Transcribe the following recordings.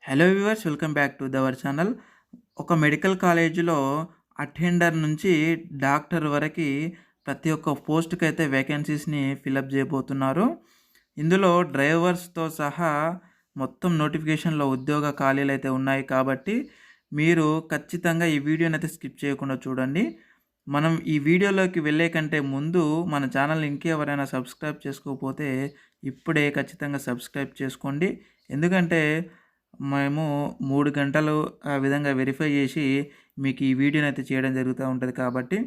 Hello viewers, welcome back to our channel. ఒక medical కాలేజీలో attender నుంచి డాక్టర్ వరకు ప్రతి ఒక్క పోస్ట్‌కి అయితే వేకెన్సీస్‌ని ఫిలప్ చేయబోతున్నారు. ఇందులో డ్రైవర్స్‌తో సహా మొత్తం నోటిఫికేషన్‌లో ఉద్యోగ ఖాళీలు అయితే ఉన్నాయి కాబట్టి మీరు ఖచ్చితంగా ఈ వీడియోని అయితే స్కిప్ చేయకుండా చూడండి. మనం ఈ వీడియోలోకి వెళ్ళే కంటే ముందు మన ఛానల్‌ని ఇంకెవరైనా సబ్స్క్రైబ్ చేసుకోకపోతే ఇప్పుడే ఖచ్చితంగా సబ్స్క్రైబ్ చేసుకోండి. ఎందుకంటే మేము 3 గంటలు ఆ విధంగా వెరిఫై చేసి మీకు ఈ వీడియోనైతే చేయడం జరుగుతూ ఉంటది కాబట్టి,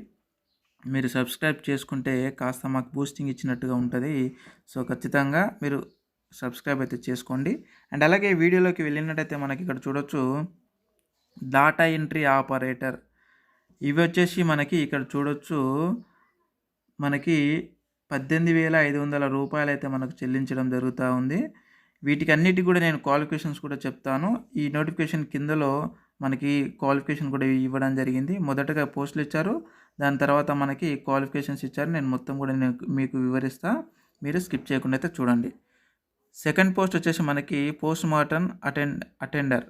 మీరు సబ్స్క్రైబ్ చేసుకుంటే కాస్త మాకు బూస్టింగ్ ఇచ్చినట్టుగా ఉంటది. సో, ఖచ్చితంగా మీరు సబ్స్క్రైబ్ అయితే చేసుకోండి. అండ్ అలాగే వీడియోలోకి వెళ్ళినట్టయితే మనకిక్కడ చూడొచ్చు డాటా ఎంట్రీ ఆపరేటర్. ఇవొచ్చేసి మనకి ఇక్కడ చూడొచ్చు మనకి రూ. 18,500 అయితే మనకు చెల్లించడం జరుగుతూ ఉంది. వీటికన్నిటికి కూడా నేను క్వాలిఫికేషన్స్ కూడా చెప్తాను. ఈ నోటిఫికేషన్ కిందలో మనకి క్వాలిఫికేషన్ కూడా ఇవ్వడం జరిగింది. మొదటగా పోస్టులు ఇచ్చారు. దాని తర్వాత మనకి క్వాలిఫికేషన్స్ ఇచ్చారు. నేను మొత్తం కూడా మీకు వివరిస్తా. మీరు స్కిప్ చేయకుండా అయితే చూడండి. సెకండ్ పోస్ట్ వచ్చేసి మనకి పోస్ట్ మార్టం అటెండర్.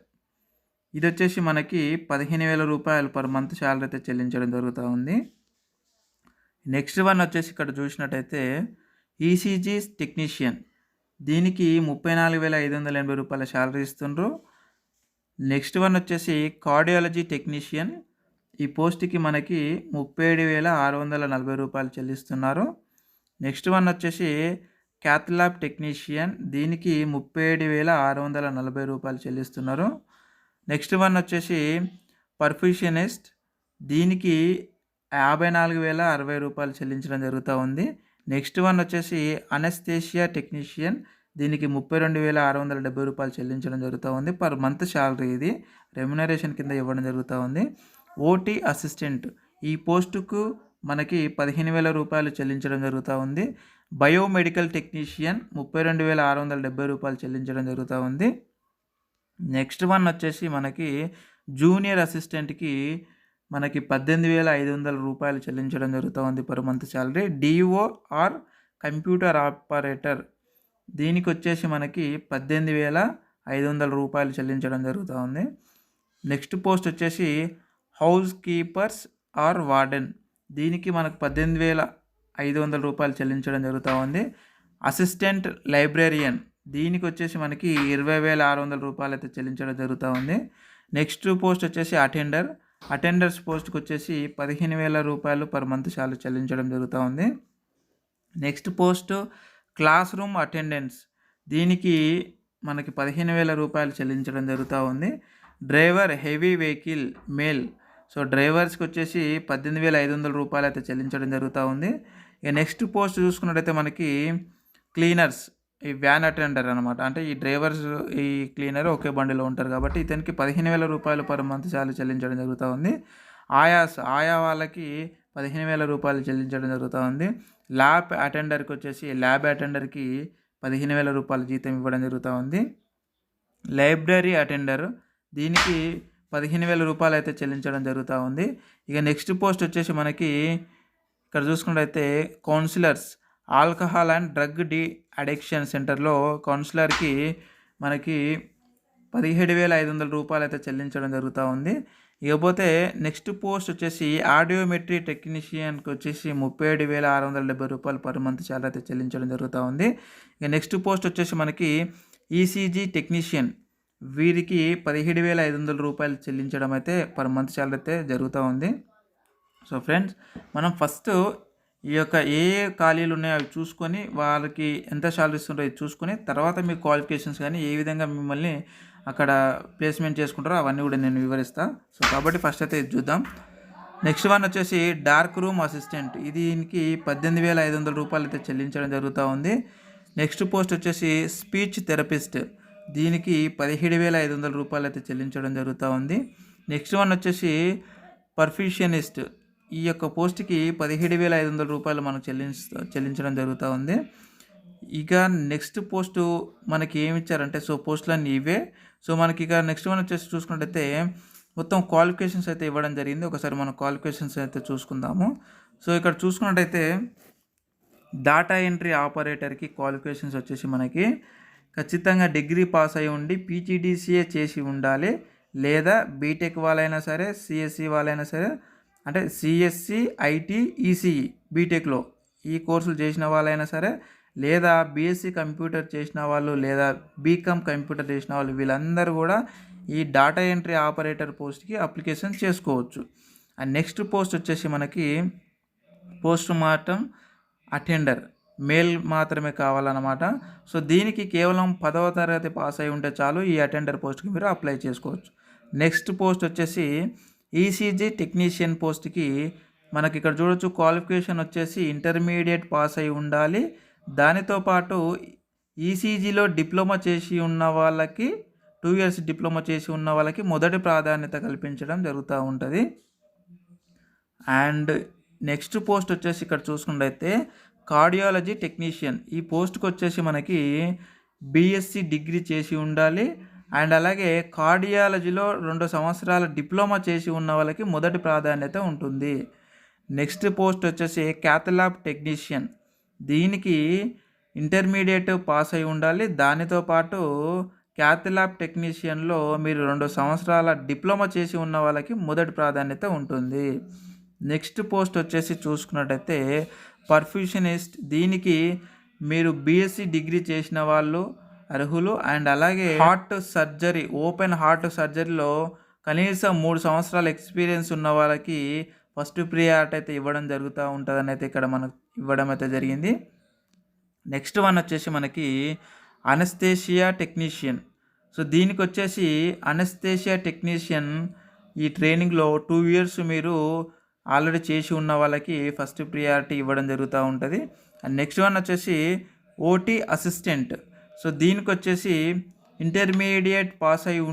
ఇది వచ్చేసి మనకి రూ. 15,000 పర్ మంత్ శాలరీ అయితే చెల్లించడం జరుగుతూ ఉంది. నెక్స్ట్ వన్ వచ్చేసి ఇక్కడ చూసినట్టయితే ఈసీజీ టెక్నీషియన్. దీనికి రూ. 34,580 శాలరీ ఇస్తుండ్రు. నెక్స్ట్ వన్ వచ్చేసి కార్డియాలజీ టెక్నీషియన్. ఈ పోస్ట్కి మనకి రూ. 37,640 చెల్లిస్తున్నారు. నెక్స్ట్ వన్ వచ్చేసి క్యాత్ ల్యాబ్ టెక్నీషియన్. దీనికి రూ. 37,640 చెల్లిస్తున్నారు. నెక్స్ట్ వన్ వచ్చేసి పర్ఫ్యూషనిస్ట్. దీనికి రూ. 54,060 చెల్లించడం జరుగుతూ ఉంది. నెక్స్ట్ వన్ వచ్చేసి అనస్థేషియా టెక్నీషియన్. దీనికి రూ. 32,670 చెల్లించడం జరుగుతూ ఉంది. పర్ మంత్ శాలరీ ఇది రెమ్యునరేషన్ కింద ఇవ్వడం జరుగుతూ ఉంది. OT assistant. ఈ పోస్టుకు మనకి రూ. 15,000 చెల్లించడం జరుగుతూ ఉంది. బయోమెడికల్ టెక్నీషియన్ రూ. 32,670 చెల్లించడం జరుగుతూ ఉంది. నెక్స్ట్ వన్ వచ్చేసి మనకి జూనియర్ అసిస్టెంట్కి మనకి రూ. 18,500 చెల్లించడం జరుగుతూ ఉంది per month salary. DO or computer operator. దీనికి వచ్చేసి మనకి రూ. 18,500 చెల్లించడం జరుగుతూ ఉంది. నెక్స్ట్ పోస్ట్ వచ్చేసి హౌస్ కీపర్స్ ఆర్ వార్డెన్. దీనికి మనకు రూ. 18,500 చెల్లించడం జరుగుతూ ఉంది. Assistant librarian. దీనికి వచ్చేసి మనకి రూ. 20,600 అయితే చెల్లించడం జరుగుతూ ఉంది. నెక్స్ట్ పోస్ట్ వచ్చేసి అటెండర్స్ పోస్ట్కి వచ్చేసి రూ. 15,000 పర్ మంత్ శాలరీ చెల్లించడం జరుగుతూ ఉంది. Next post classroom attendance. దీనికి మనకి రూ. 15,000 చెల్లించడం జరుగుతూ ఉంది. Driver heavy vehicle male. So డ్రైవర్స్కి వచ్చేసి రూ. 18,500 అయితే చెల్లించడం జరుగుతూ ఉంది. ఇక నెక్స్ట్ పోస్ట్ చూసుకున్నట్టయితే మనకి క్లీనర్స్, ఈ వ్యాన్ అటెండర్ అనమాట. అంటే ఈ డ్రైవర్స్ ఈ క్లీనర్ ఒకే బండిలో ఉంటారు కాబట్టి ఇతనికి రూ. 15,000 పర్ మంత్ శాలరీ చెల్లించడం జరుగుతూ ఉంది. ఆయా వాళ్ళకి రూ. 15,000 చెల్లించడం జరుగుతూ ఉంది. ల్యాబ్ అటెండర్కి వచ్చేసి ల్యాబ్ అటెండర్కి రూ. 15,000 జీతం ఇవ్వడం జరుగుతూ ఉంది. Library attender. దీనికి రూ. 15,000 అయితే చెల్లించడం జరుగుతూ ఉంది. ఇక నెక్స్ట్ పోస్ట్ వచ్చేసి మనకి ఇక్కడ చూసుకున్నట్టయితే counsellors, alcohol and drug de addiction సెంటర్లో కౌన్సిలర్కి మనకి రూ. 17,500 అయితే చెల్లించడం జరుగుతూ ఉంది. ఇకపోతే నెక్స్ట్ పోస్ట్ వచ్చేసి ఆడియోమెట్రీ టెక్నీషియన్కి వచ్చేసి రూ. 37,670 పర్ మంత్ శాలరీ అయితే చెల్లించడం జరుగుతూ ఉంది. ఇక నెక్స్ట్ పోస్ట్ వచ్చేసి మనకి ఈసీజీ టెక్నీషియన్. వీరికి రూ. 17,500 చెల్లించడం అయితే పర్ మంత్ శాలరీ అయితే జరుగుతూ ఉంది. సో ఫ్రెండ్స్, మనం ఫస్ట్ ఈ యొక్క ఏ ఖాళీలు ఉన్నాయో అవి చూసుకొని వాళ్ళకి ఎంత శాలరీ ఇస్తుంటారో ఇది చూసుకొని తర్వాత మీ క్వాలిఫికేషన్స్ కానీ ఏ విధంగా మిమ్మల్ని అక్కడ ప్లేస్మెంట్ చేసుకుంటారో అవన్నీ కూడా నేను వివరిస్తాను. సో కాబట్టి ఫస్ట్ అయితే ఇది చూద్దాం. నెక్స్ట్ వన్ వచ్చేసి డార్క్ రూమ్ అసిస్టెంట్. దీనికి రూ. 18,500 అయితే చెల్లించడం జరుగుతూ ఉంది. నెక్స్ట్ పోస్ట్ వచ్చేసి స్పీచ్ థెరపిస్ట్. దీనికి రూ. 17,500 అయితే చెల్లించడం జరుగుతూ ఉంది. నెక్స్ట్ వన్ వచ్చేసి పర్ఫ్యూషనిస్ట్. ఈ యొక్క పోస్ట్కి రూ. 17,500 మనకు చెల్లించడం జరుగుతూ ఉంది. ఇక నెక్స్ట్ పోస్టు మనకి ఏమి ఇచ్చారంటే, సో పోస్టులన్నీ ఇవే. సో మనకి ఇక నెక్స్ట్ వన్ వచ్చేసి చూసుకున్నట్టయితే మొత్తం క్వాలిఫికేషన్స్ అయితే ఇవ్వడం జరిగింది. ఒకసారి మనం క్వాలిఫికేషన్స్ అయితే చూసుకుందాము. సో ఇక్కడ చూసుకున్నట్టయితే డాటా ఎంట్రీ ఆపరేటర్కి క్వాలిఫికేషన్స్ వచ్చేసి మనకి ఖచ్చితంగా డిగ్రీ పాస్ అయి ఉండి పీజీడీసీఏ చేసి ఉండాలి, లేదా బీటెక్ వాళ్ళైనా సరే, సిఎస్సి వాళ్ళైనా సరే, అంటే సిఎస్సి, ఐటీ, ఈసీఈ బీటెక్లో ఈ కోర్సులు చేసిన వాళ్ళైనా సరే, లేదా బీఎస్సీ కంప్యూటర్ చేసిన వాళ్ళు, లేదా బీకామ్ కంప్యూటర్ చేసిన వాళ్ళు, వీళ్ళందరూ కూడా ఈ డాటా ఎంట్రీ ఆపరేటర్ పోస్ట్కి అప్లికేషన్ చేసుకోవచ్చు. అండ్ నెక్స్ట్ పోస్ట్ వచ్చేసి మనకి పోస్ట్ మార్టం అటెండర్, మేల్ మాత్రమే కావాలన్నమాట. సో దీనికి కేవలం 10వ తరగతి పాస్ అయి ఉంటే చాలు, ఈ అటెండర్ పోస్ట్కి మీరు అప్లై చేసుకోవచ్చు. నెక్స్ట్ పోస్ట్ వచ్చేసి ఈసీజీ టెక్నీషియన్ పోస్ట్కి మనకి ఇక్కడ చూడొచ్చు, క్వాలిఫికేషన్ వచ్చేసి ఇంటర్మీడియట్ పాస్ అయి ఉండాలి. దానితో పాటు ఈసీజీలో డిప్లొమా చేసి ఉన్న వాళ్ళకి, 2 years డిప్లొమా చేసి ఉన్న వాళ్ళకి మొదటి ప్రాధాన్యత కల్పించడం జరుగుతూ ఉంటుంది. అండ్ నెక్స్ట్ పోస్ట్ వచ్చేసి ఇక్కడ చూసుకున్నట్లయితే కార్డియాలజీ టెక్నీషియన్. ఈ పోస్ట్కి వచ్చేసి మనకి బీఎస్సీ డిగ్రీ చేసి ఉండాలి. అండ్ అలాగే కార్డియాలజీలో 2 సంవత్సరాల డిప్లొమా చేసి ఉన్న వాళ్ళకి మొదటి ప్రాధాన్యత ఉంటుంది. నెక్స్ట్ పోస్ట్ వచ్చేసి క్యాథలాబ్ టెక్నీషియన్. దీనికి ఇంటర్మీడియట్ పాస్ అయి ఉండాలి. దానితో పాటు క్యాథలాబ్ టెక్నీషియన్లో మీరు 2 సంవత్సరాల డిప్లొమా చేసి ఉన్న వాళ్ళకి మొదటి ప్రాధాన్యత ఉంటుంది. నెక్స్ట్ పోస్ట్ వచ్చేసి చూసుకున్నట్టయితే పర్ఫ్యూషనిస్ట్. దీనికి మీరు బీఎస్సీ డిగ్రీ చేసిన వాళ్ళు అర్హులు. అండ్ అలాగే హార్ట్ సర్జరీ, ఓపెన్ హార్ట్ సర్జరీలో కనీసం 3 సంవత్సరాల ఎక్స్పీరియన్స్ ఉన్న వాళ్ళకి ఫస్ట్ ప్రియారిటీ అయితే ఇవ్వడం జరుగుతూ ఉంటుందని అయితే ఇక్కడ మనకు ఇవ్వడం అయితే జరిగింది. నెక్స్ట్ వన్ వచ్చేసి మనకి అనస్థేషియా టెక్నీషియన్. సో దీనికి వచ్చేసి అనస్థేషియా టెక్నీషియన్ ఈ ట్రైనింగ్లో 2 years మీరు ఆల్రెడీ చేసి ఉన్న వాళ్ళకి ఫస్ట్ ప్రియారిటీ ఇవ్వడం జరుగుతూ ఉంటుంది. అండ్ నెక్స్ట్ వన్ వచ్చేసి ఓటీ అసిస్టెంట్. సో దీనికి వచ్చేసి ఇంటర్మీడియట్ పాస్ అయి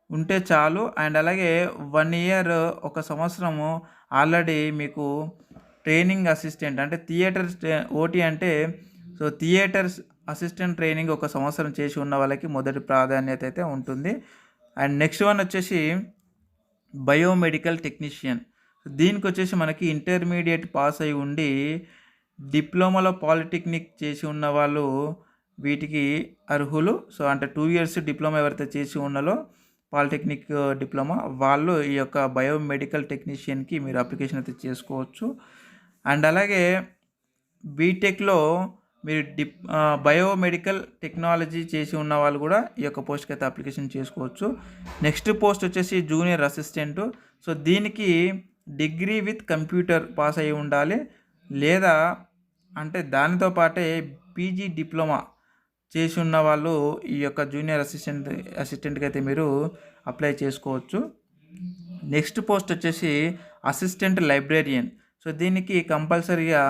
ఉంటే చాలు. అండ్ అలాగే 1 year 1 సంవత్సరము ఆల్రెడీ మీకు ట్రైనింగ్ అసిస్టెంట్, అంటే థియేటర్ ఓటీ అంటే సో థియేటర్స్ అసిస్టెంట్ ట్రైనింగ్ 1 సంవత్సరం చేసి ఉన్న వాళ్ళకి మొదటి ప్రాధాన్యత అయితే ఉంటుంది. అండ్ నెక్స్ట్ వన్ వచ్చేసి బయోమెడికల్ టెక్నీషియన్. దీనికి వచ్చేసి మనకి ఇంటర్మీడియట్ పాస్ అయి ఉండి డిప్లొమాలో పాలిటెక్నిక్ చేసి ఉన్న వాళ్ళు వీటికి అర్హులు. సో అంటే 2 years డిప్లొమా ఎవరైతే చేసి ఉన్నారో పాలిటెక్నిక్ డిప్లొమా, వాళ్ళు ఈ యొక్క బయోమెడికల్ టెక్నీషియన్కి మీరు అప్లికేషన్ అయితే చేసుకోవచ్చు. అండ్ అలాగే బీటెక్లో మీరు బయోమెడికల్ టెక్నాలజీ చేసి ఉన్న వాళ్ళు కూడా ఈ యొక్క పోస్ట్కి అయితే అప్లికేషన్ చేసుకోవచ్చు. నెక్స్ట్ పోస్ట్ వచ్చేసి జూనియర్ అసిస్టెంట్. సో దీనికి డిగ్రీ విత్ కంప్యూటర్ పాస్ అయి ఉండాలి, లేదా అంటే దానితో పాటే పీజీ డిప్లొమా చేసి ఉన్న వాళ్ళు ఈ యొక్క జూనియర్ అసిస్టెంట్కి అయితే మీరు అప్లై చేసుకోవచ్చు. నెక్స్ట్ పోస్ట్ వచ్చేసి అసిస్టెంట్ లైబ్రేరియన్. సో దీనికి కంపల్సరీగా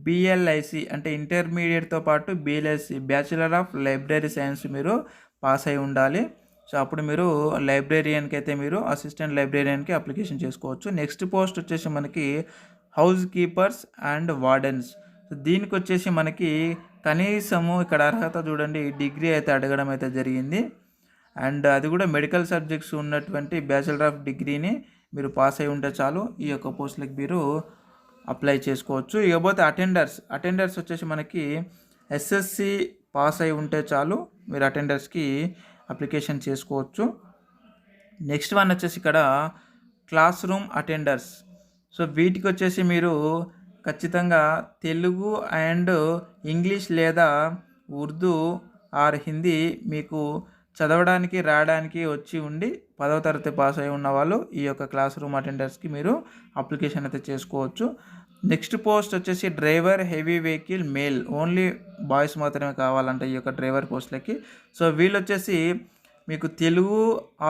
బిఎల్ఐసి అంటే ఇంటర్మీడియట్తో పాటు BLIC, bachelor of library science మీరు పాస్ అయి ఉండాలి. సో అప్పుడు మీరు లైబ్రేరియన్కి అయితే మీరు అసిస్టెంట్ లైబ్రేరియన్కి అప్లికేషన్ చేసుకోవచ్చు. నెక్స్ట్ పోస్ట్ వచ్చేసి మనకి house keepers and wardens. So దీనికి వచ్చేసి మనకి కనీసము ఇక్కడ అర్హత చూడండి, డిగ్రీ అయితే అడగడం అయితే జరిగింది. అండ్ అది కూడా మెడికల్ సబ్జెక్ట్స్ ఉన్నటువంటి బ్యాచిలర్ ఆఫ్ డిగ్రీని మీరు పాస్ అయి ఉంటే చాలు, ఈ యొక్క పోస్టులకు మీరు అప్లై చేసుకోవచ్చు. ఇకపోతే అటెండర్స్ వచ్చేసి మనకి ఎస్ఎస్సి పాస్ అయి ఉంటే చాలు, మీరు అటెండర్స్కి అప్లికేషన్ చేసుకోవచ్చు. నెక్స్ట్ వన్ వచ్చేసి ఇక్కడ క్లాస్ రూమ్ అటెండర్స్. సో వీటికి వచ్చేసి మీరు ఖచ్చితంగా తెలుగు అండ్ ఇంగ్లీష్ లేదా ఉర్దూ ఆర్ హిందీ మీకు చదవడానికి రాయడానికి వచ్చి ఉండి 10వ తరగతి పాస్ అయి ఉన్న వాళ్ళు ఈ యొక్క క్లాస్ రూమ్ అటెండర్స్కి మీరు అప్లికేషన్ అయితే చేసుకోవచ్చు. నెక్స్ట్ పోస్ట్ వచ్చేసి driver heavy vehicle male, only boys మాత్రమే కావాలంటే ఈ యొక్క డ్రైవర్ పోస్టులకి. సో వీళ్ళు వచ్చేసి మీకు తెలుగు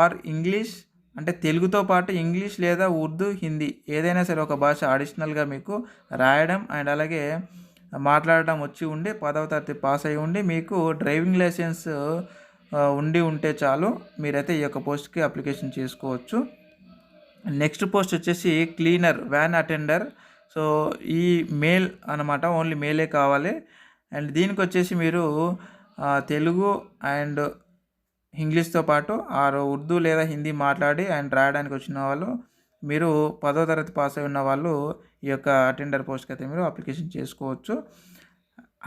ఆర్ ఇంగ్లీష్, అంటే తెలుగుతో పాటు ఇంగ్లీష్ లేదా ఉర్దూ, హిందీ ఏదైనా సరే ఒక భాష అడిషనల్గా మీకు రాయడం అండ్ అలాగే మాట్లాడడం వచ్చి ఉండి 10వ తరగతి పాస్ అయి ఉండి మీకు డ్రైవింగ్ లైసెన్స్ ఉంటే చాలు, మీరైతే ఈ యొక్క పోస్ట్కి అప్లికేషన్ చేసుకోవచ్చు. నెక్స్ట్ పోస్ట్ వచ్చేసి క్లీనర్ వ్యాన్ అటెండర్. సో ఈ మేల్ అనమాట, ఓన్లీ మేలే కావాలి. అండ్ దీనికి వచ్చేసి మీరు తెలుగు అండ్ ఇంగ్లీష్తో పాటు ఉర్దూ లేదా హిందీ మాట్లాడి అండ్ రాయడానికి వచ్చిన వాళ్ళు, మీరు 10వ తరగతి పాస్ అయి ఉన్న వాళ్ళు ఈ యొక్క అటెండర్ పోస్ట్కి అయితే మీరు అప్లికేషన్ చేసుకోవచ్చు.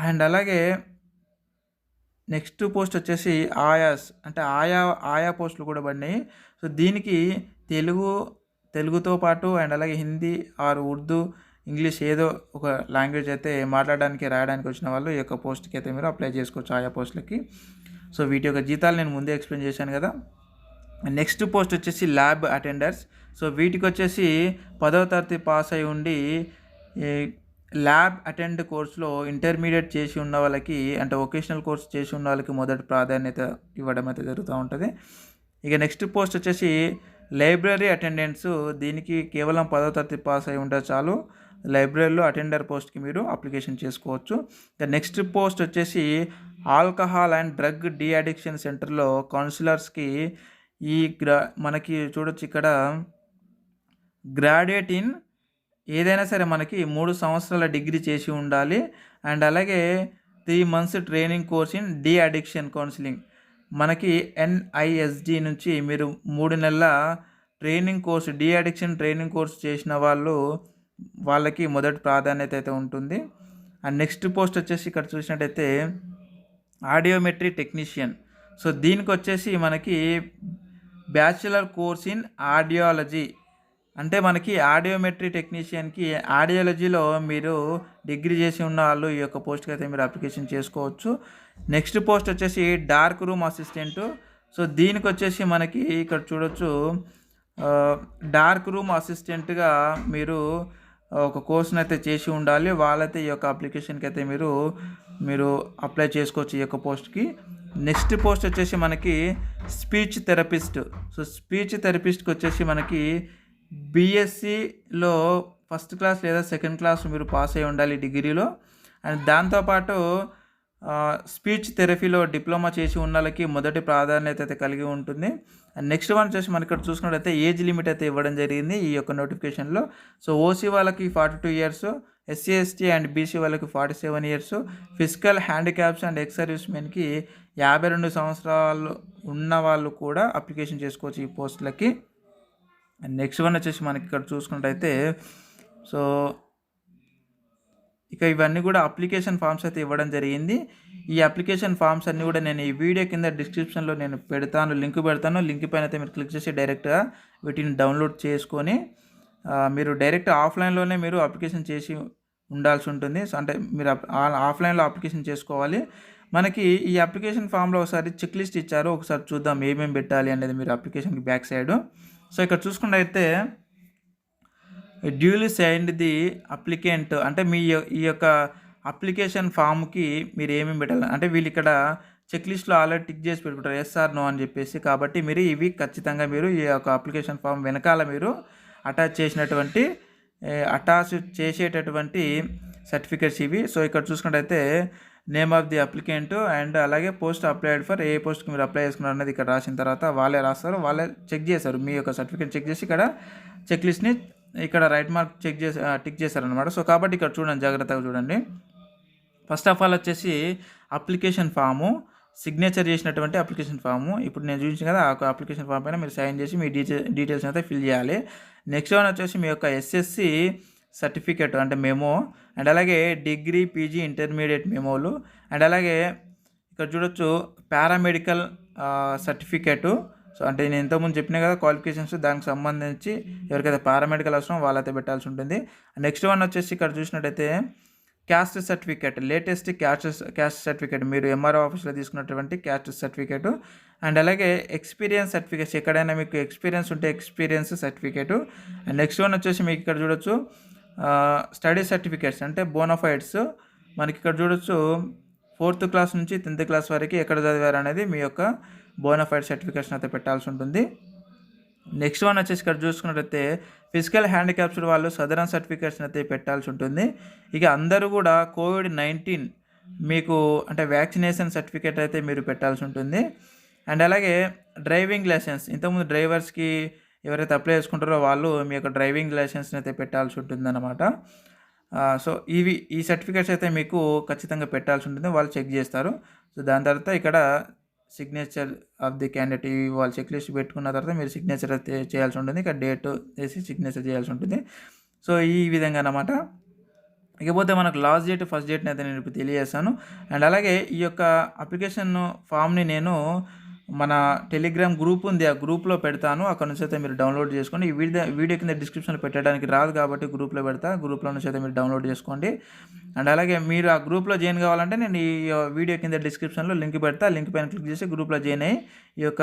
అండ్ అలాగే నెక్స్ట్ పోస్ట్ వచ్చేసి ఆయాస్, అంటే ఆయా పోస్టులు కూడా పడినాయి. సో దీనికి తెలుగుతో పాటు అండ్ అలాగే హిందీ ఆర్ ఉర్దూ, ఇంగ్లీష్ ఏదో ఒక లాంగ్వేజ్ అయితే మాట్లాడడానికి రాయడానికి వచ్చిన వాళ్ళు ఈ యొక్క పోస్ట్కి అయితే మీరు అప్లై చేసుకోవచ్చు ఆయా పోస్టులకి. సో వీటి యొక్క జీతాలు నేను ముందే ఎక్స్ప్లెయిన్ చేశాను కదా. నెక్స్ట్ పోస్ట్ వచ్చేసి ల్యాబ్ అటెండర్స్. సో వీటికి వచ్చేసి 10వ తరగతి పాస్ అయి ఉండి ల్యాబ్ అటెండ్ కోర్సులో ఇంటర్మీడియట్ చేసి ఉన్న వాళ్ళకి, అంటే వొకేషనల్ కోర్స్ చేసి ఉన్న వాళ్ళకి మొదటి ప్రాధాన్యత ఇవ్వడం అయితే జరుగుతూ ఉంటుంది. ఇక నెక్స్ట్ పోస్ట్ వచ్చేసి లైబ్రరీ అటెండెంట్స్. దీనికి కేవలం 10వ తరగతి పాస్ అయి ఉంటే చాలు, లైబ్రరీలో అటెండర్ పోస్ట్కి మీరు అప్లికేషన్ చేసుకోవచ్చు. ఇక నెక్స్ట్ పోస్ట్ వచ్చేసి alcohol and drug de addiction సెంటర్లో కౌన్సిలర్స్కి మనకి చూడొచ్చు ఇక్కడ గ్రాడ్యుయేట్ ఇన్ ఏదైనా సరే మనకి 3 సంవత్సరాల డిగ్రీ చేసి ఉండాలి. అండ్ అలాగే 3 months training course in de addiction counselling. మనకి NISD నుంచి మీరు 3 నెలల training course, de addiction training course చేసిన వాళ్ళకి మొదటి ప్రాధాన్యత అయితే ఉంటుంది. అండ్ నెక్స్ట్ పోస్ట్ వచ్చేసి ఇక్కడ చూసినట్టయితే ఆడియోమెట్రీ టెక్నీషియన్. సో దీనికి వచ్చేసి మనకి బ్యాచిలర్ కోర్స్ ఇన్ ఆడియాలజీ, అంటే మనకి ఆడియోమెట్రీ టెక్నీషియన్కి ఆడియాలజీలో మీరు డిగ్రీ చేసి ఉన్న వాళ్ళు ఈ యొక్క పోస్ట్కి అయితే మీరు అప్లికేషన్ చేసుకోవచ్చు. నెక్స్ట్ పోస్ట్ వచ్చేసి డార్క్ రూమ్ అసిస్టెంటు. సో దీనికి వచ్చేసి మనకి ఇక్కడ చూడొచ్చు డార్క్ రూమ్ అసిస్టెంట్గా మీరు ఒక కోర్సును అయితే చేసి ఉండాలి. వాళ్ళైతే ఈ యొక్క అప్లికేషన్కి అయితే మీరు అప్లై చేసుకోవచ్చు ఈ యొక్క పోస్ట్కి. నెక్స్ట్ పోస్ట్ వచ్చేసి మనకి స్పీచ్ థెరపిస్ట్. సో స్పీచ్ థెరపిస్ట్కి వచ్చేసి మనకి BScలో ఫస్ట్ క్లాస్ లేదా సెకండ్ క్లాస్ మీరు పాస్ అయి ఉండాలి డిగ్రీలో. అండ్ దాంతోపాటు స్పీచ్ థెరపీలో డిప్లొమా చేసి ఉన్న వాళ్ళకి మొదటి ప్రాధాన్యత అయితే కలిగి ఉంటుంది. అండ్ నెక్స్ట్ వన్ వచ్చేసి మనకి ఇక్కడ చూసుకున్నట్టయితే ఏజ్ లిమిట్ అయితే ఇవ్వడం జరిగింది ఈ యొక్క నోటిఫికేషన్లో. సో OC వాళ్ళకి 42 years, SC ST and BC వాళ్ళకి 47 years, physical handicaps and ex service మెన్కి 52 సంవత్సరాలు ఉన్న వాళ్ళు కూడా అప్లికేషన్ చేసుకోవచ్చు ఈ పోస్టులకి. అండ్ నెక్స్ట్ వన్ వచ్చేసి మనకి ఇక్కడ చూసుకున్నట్టయితే సో ఇక ఇవన్నీ కూడా అప్లికేషన్ ఫామ్స్ అయితే ఇవ్వడం జరిగింది. ఈ అప్లికేషన్ ఫామ్స్ అన్నీ కూడా నేను ఈ వీడియో కింద డిస్క్రిప్షన్లో నేను లింక్ పెడతాను. లింక్ పైన అయితే మీరు క్లిక్ చేసి డైరెక్ట్గా వీటిని డౌన్లోడ్ చేసుకొని మీరు డైరెక్ట్ ఆఫ్లైన్లోనే మీరు అప్లికేషన్ చేసి ఉండాల్సి ఉంటుంది. సో అంటే మీరు ఆఫ్లైన్లో అప్లికేషన్ చేసుకోవాలి. మనకి ఈ అప్లికేషన్ ఫామ్లో ఒకసారి చెక్ లిస్ట్ ఇచ్చారు, ఒకసారి చూద్దాం ఏమేమి పెట్టాలి అనేది మీరు అప్లికేషన్కి బ్యాక్ సైడ్. సో ఇక్కడ చూసుకున్నట్టయితే డ్యూలీ సైన్డ్ ది అప్లికెంట్, అంటే ఈ యొక్క అప్లికేషన్ ఫామ్కి మీరు ఏమేమి పెట్టాలి అంటే వీళ్ళు ఇక్కడ చెక్ లిస్ట్లో ఆల్రెడీ టిక్ చేసి పెట్టుకుంటారు ఎస్ ఆర్ నో అని చెప్పేసి. కాబట్టి మీరు ఇవి ఖచ్చితంగా మీరు ఈ యొక్క అప్లికేషన్ ఫామ్ వెనకాల మీరు అటాచ్ చేసేటటువంటి సర్టిఫికేట్స్ ఇవి. సో ఇక్కడ చూసుకున్నట్టయితే name of the applicant and అలాగే పోస్ట్ అప్లైడ్ ఫర్ ఏ పోస్ట్కి మీరు అప్లై చేసుకున్నారు అనేది ఇక్కడ రాసిన తర్వాత వాళ్ళే రాస్తారు, వాళ్ళే చెక్ చేస్తారు మీ యొక్క సర్టిఫికేట్ చెక్ చేసి ఇక్కడ చెక్ లిస్ట్ని ఇక్కడ రైట్ మార్క్ టిక్ చేశారనమాట. సో కాబట్టి ఇక్కడ చూడండి, జాగ్రత్తగా చూడండి. ఫస్ట్ ఆఫ్ ఆల్ వచ్చేసి అప్లికేషన్ ఫాము, సిగ్నేచర్ చేసినటువంటి అప్లికేషన్ ఫాము. ఇప్పుడు నేను చూపించాను కదా ఆ అప్లికేషన్ ఫామ్ పైన మీరు సైన్ చేసి మీ డీటెయిల్స్ అయితే ఫిల్ చేయాలి. నెక్స్ట్ వన్ వచ్చేసి మీ యొక్క SSC సర్టిఫికేట్ అంటే మెమో, అండ్ అలాగే డిగ్రీ PG ఇంటర్మీడియట్ మెమోలు, అండ్ అలాగే ఇక్కడ చూడొచ్చు పారామెడికల్ సర్టిఫికేటు. సో అంటే నేను ఇంతకుముందు చెప్పినా కదా క్వాలిఫికేషన్స్, దానికి సంబంధించి ఎవరికైతే పారామెడికల్ అవసరం వాళ్ళైతే పెట్టాల్సి ఉంటుంది. నెక్స్ట్ వన్ వచ్చేసి ఇక్కడ చూసినట్టయితే caste certificate, latest caste certificate మీరు MRO ఆఫీస్లో తీసుకున్నటువంటి క్యాస్ట్ సర్టిఫికేటు, అండ్ అలాగే ఎక్స్పీరియన్స్ సర్టిఫికేట్స్ ఎక్కడైనా మీకు ఎక్స్పీరియన్స్ ఉంటే experience certificate. And next one వచ్చేసి మీకు ఇక్కడ చూడొచ్చు స్టడీ సర్టిఫికేట్స్ అంటే బోనఫైడ్స్. మనకి ఇక్కడ చూడొచ్చు 4th క్లాస్ నుంచి 10th క్లాస్ వరకు ఎక్కడ చదివారు అనేది మీ యొక్క బోనఫైడ్ సర్టిఫికేట్స్ని అయితే పెట్టాల్సి ఉంటుంది. నెక్స్ట్ వన్ వచ్చేసి ఇక్కడ చూసుకున్నట్టయితే ఫిజికల్ హ్యాండిక్యాప్స్డ్ వాళ్ళు సదరన్ సర్టిఫికేట్స్ని అయితే పెట్టాల్సి ఉంటుంది. ఇక అందరూ కూడా COVID-19 మీకు అంటే వ్యాక్సినేషన్ సర్టిఫికేట్ అయితే మీరు పెట్టాల్సి ఉంటుంది. అండ్ అలాగే డ్రైవింగ్ లైసెన్స్, ఇంతకుముందు డ్రైవర్స్కి ఎవరైతే అప్లై చేసుకుంటారో వాళ్ళు మీ యొక్క డ్రైవింగ్ లైసెన్స్ని అయితే పెట్టాల్సి ఉంటుంది అన్నమాట. సో ఈ సర్టిఫికేట్స్ అయితే మీకు ఖచ్చితంగా పెట్టాల్సి ఉంటుంది, వాళ్ళు చెక్ చేస్తారు. సో దాని తర్వాత ఇక్కడ సిగ్నేచర్ ఆఫ్ ది క్యాండిడేట్ వాళ్ళు చెక్ లిస్ట్ పెట్టుకున్న తర్వాత మీరు సిగ్నేచర్ అయితే చేయాల్సి ఉంటుంది. ఇక్కడ డేట్ వేసి సిగ్నేచర్ చేయాల్సి ఉంటుంది. సో ఈ విధంగా అన్నమాట. ఇకపోతే మనకు లాస్ట్ డేట్ ఫస్ట్ డేట్ని అయితే నేను ఇప్పుడు తెలియజేస్తాను. అండ్ అలాగే ఈ యొక్క అప్లికేషన్ ఫామ్ని నేను మన టెలిగ్రామ్ గ్రూప్ ఉంది, ఆ గ్రూప్లో పెడతాను. అక్కడ నుంచి అయితే మీరు డౌన్లోడ్ చేసుకోండి. ఈ వీడియో కింద డిస్క్రిప్షన్లో పెట్టడానికి రాదు కాబట్టి గ్రూప్లో పెడతా, గ్రూప్లో నుంచి అయితే మీరు డౌన్లోడ్ చేసుకోండి. అండ్ అలాగే మీరు ఆ గ్రూప్లో జాయిన్ కావాలంటే నేను ఈ వీడియో కింద డిస్క్రిప్షన్లో లింక్ పెడతా, లింక్ పైన క్లిక్ చేసి గ్రూప్లో జాయిన్ అయ్యి ఈ యొక్క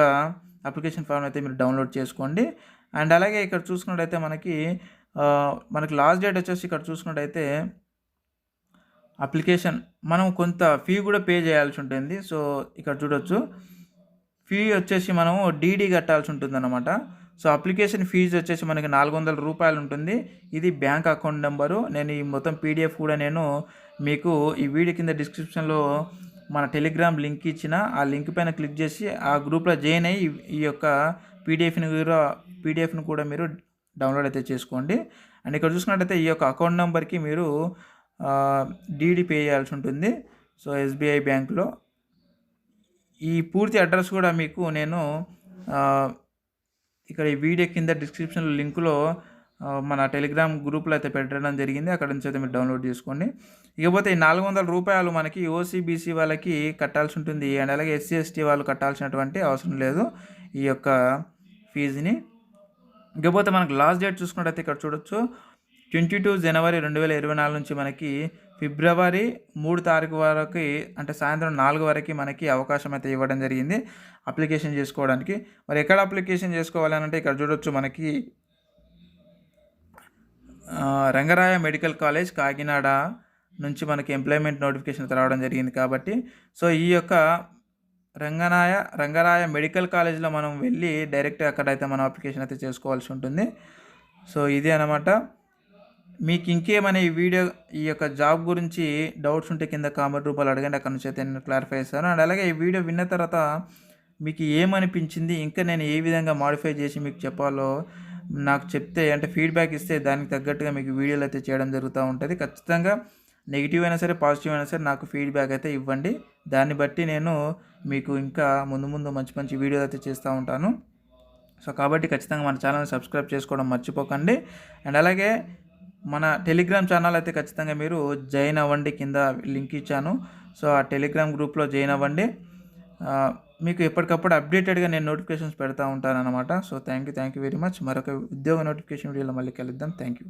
అప్లికేషన్ ఫామ్ అయితే మీరు డౌన్లోడ్ చేసుకోండి. అండ్ అలాగే ఇక్కడ చూసుకున్నట్టయితే మనకి లాస్ట్ డేట్ వచ్చేసి ఇక్కడ చూసుకున్నట్టయితే అప్లికేషన్ మనం కొంత ఫీ కూడా పే చేయాల్సి ఉంటుంది. సో ఇక్కడ చూడొచ్చు, ఫీ వచ్చేసి మనము డీడీ కట్టాల్సి ఉంటుంది అన్నమాట. సో అప్లికేషన్ ఫీజు వచ్చేసి మనకి 400 రూపాయలు ఉంటుంది. ఇది బ్యాంక్ అకౌంట్ నెంబరు. నేను ఈ మొత్తం పీడిఎఫ్ కూడా నేను మీకు ఈ వీడియో కింద డిస్క్రిప్షన్లో మన టెలిగ్రామ్ లింక్ ఇచ్చిన, ఆ లింక్ పైన క్లిక్ చేసి ఆ గ్రూప్లో జాయిన్ అయ్యి ఈ యొక్క పీడిఎఫ్ని కూడా మీరు డౌన్లోడ్ అయితే చేసుకోండి. అండ్ ఇక్కడ చూసుకున్నట్టయితే ఈ యొక్క అకౌంట్ నెంబర్కి మీరు డీడీ పే చేయాల్సి ఉంటుంది. సో ఎస్బీఐ బ్యాంక్లో ఈ పూర్తి అడ్రస్ కూడా మీకు నేను ఇక్కడ ఈ వీడియో కింద డిస్క్రిప్షన్లో లింకులో మన టెలిగ్రామ్ గ్రూప్లో అయితే పెట్టడం జరిగింది. అక్కడ నుంచి అయితే మీరు డౌన్లోడ్ చేసుకోండి. ఇకపోతే ఈ 400 రూపాయలు మనకి ఓసీబీసీ వాళ్ళకి కట్టాల్సి ఉంటుంది. అండ్ అలాగే ఎస్సీ ఎస్టీ వాళ్ళు కట్టాల్సినటువంటి అవసరం లేదు ఈ యొక్క ఫీజుని. ఇకపోతే మనకు లాస్ట్ డేట్ చూసుకున్నట్టయితే ఇక్కడ చూడొచ్చు, 22 జనవరి 2024 నుంచి మనకి ఫిబ్రవరి 3 తారీఖు వరకు, అంటే సాయంత్రం 4 వరకు మనకి అవకాశం అయితే ఇవ్వడం జరిగింది అప్లికేషన్ చేసుకోవడానికి. మరి ఎక్కడ అప్లికేషన్ చేసుకోవాలని అంటే ఇక్కడ చూడొచ్చు, మనకి రంగరాయ మెడికల్ కాలేజ్ కాకినాడ నుంచి మనకి ఎంప్లాయ్మెంట్ నోటిఫికేషన్ రావడం జరిగింది కాబట్టి, సో ఈ యొక్క రంగరాయ మెడికల్ కాలేజ్లో మనం వెళ్ళి డైరెక్ట్ అక్కడైతే మనం అప్లికేషన్ అయితే చేసుకోవాల్సి ఉంటుంది. సో ఇది అన్నమాట. మీకు ఇంకేమైనా ఈ యొక్క జాబ్ గురించి డౌట్స్ ఉంటే కింద కామెంట్ రూపాయలు అడగండి, అక్కడ నుంచి అయితే నేను క్లారిఫై చేస్తాను. అండ్ అలాగే ఈ వీడియో విన్న తర్వాత మీకు ఏమనిపించింది, ఇంకా నేను ఏ విధంగా మాడిఫై చేసి మీకు చెప్పాలో నాకు చెప్తే, అంటే ఫీడ్బ్యాక్ ఇస్తే దానికి తగ్గట్టుగా మీకు వీడియోలు అయితే చేయడం జరుగుతూ ఉంటుంది. ఖచ్చితంగా నెగిటివ్ అయినా సరే పాజిటివ్ అయినా సరే నాకు ఫీడ్బ్యాక్ అయితే ఇవ్వండి. దాన్ని బట్టి నేను మీకు ఇంకా ముందు మంచి మంచి వీడియోలు అయితే చేస్తూ ఉంటాను. సో కాబట్టి ఖచ్చితంగా మన ఛానల్ని సబ్స్క్రైబ్ చేసుకోవడం మర్చిపోకండి. అండ్ అలాగే మన టెలిగ్రామ్ ఛానల్ అయితే ఖచ్చితంగా మీరు జాయిన్ అవ్వండి, కింద లింక్ ఇచ్చాను. సో ఆ టెలిగ్రామ్ గ్రూప్లో జాయిన్ అవ్వండి. మీకు ఎప్పటికప్పుడు అప్డేటెడ్గా నేను నోటిఫికేషన్స్ పెడతా ఉంటాను అనమాట. So thank you very much. మరొక ఉద్యోగ నోటిఫికేషన్ వీడియోలో మళ్ళీ కలుద్దాం. Thank you.